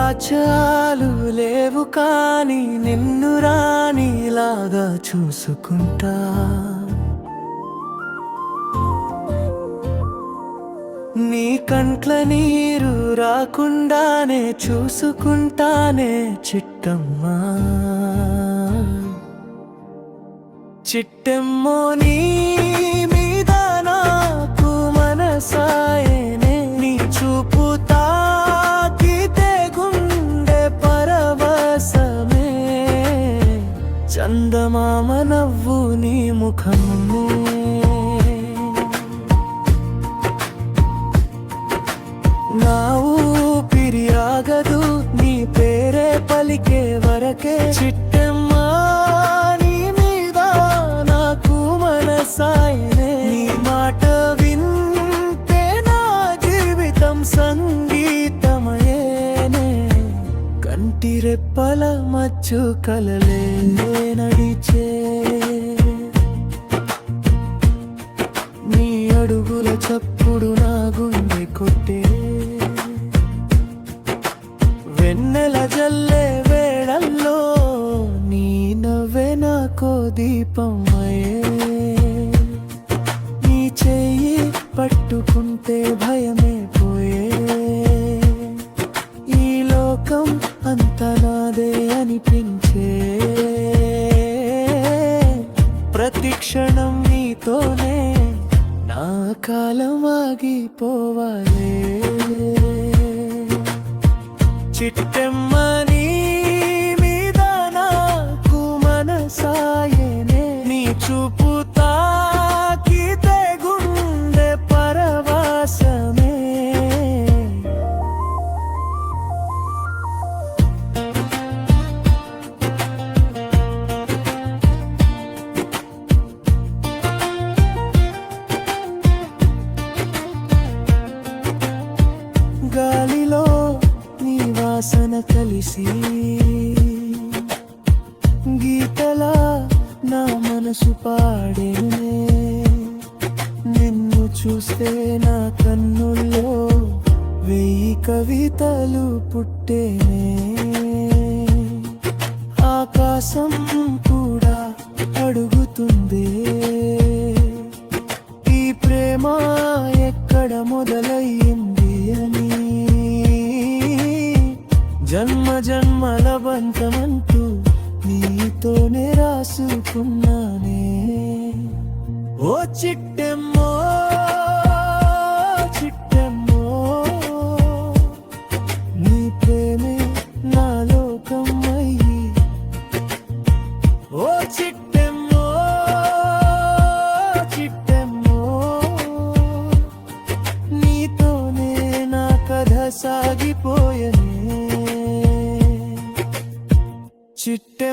సాక్ష్యాలు లేవు కానీ నిన్ను రాణిలాగా చూసుకుంటా. నీ కంట్ల నీరు రాకుండానే చూసుకుంటానే చిట్టమ్మా. చిట్టెమ్మో నీ మీద నాకు మనసాయనే, నీ చూపు తాకితే గుండె పరవశమే. చందమామ నవ్వు నీ ముఖమే, నా ఊపిరి ఆగదు నీ పేరే పలికే వరకే. చిట్టెమ్మా నీ మీద నాకు మనసాయనే, నీ మాట వింటే నా జీవితం సంగీతమయేనే. కంటి రెప్పల మచ్చు కలలే నడిచే, నీ అడుగుల చప్పుడు నా గుండె కొట్టే. వెన్నెల జల్లే వేళల్లో నీ నవ్వే నాకో దీపమయే. నీ చెయ్యి పట్టుకుంటే భయమే పోయే, ఈ లోకం అంత నాదే అనిపించే. ప్రతి క్షణం నీతోనే నా కాలం ఆగిపోవాలే. చిట్టెమ్మ నీ మీద నాకు మనసాయనే, నీ చూపు తాకితే గుండె పరవశమే. గాలిలో నీ వాసన కలిసి గీతలా నా మనసు పాడేనే. నిన్ను చూస్తే నా కన్నుల్లో 1000 కవితలు పుట్టేనే. ఆకాశం కూడా అడుగుతుందే, ఈ ప్రేమ ఎక్కడ మొదలయ్యింది అని. జన్మ జన్మల బంధమంటూ నీతోనే రాసుకున్నానే. ఓ చిట్టెమ్మో చిట్టెమ్మో, నీ ప్రేమే నా లోకం అయ్యి. ఓ చిట్టెమ్మో చిట్టెమ్మో, నీతోనే నా కథ సాగిపోయనే. చిట్టె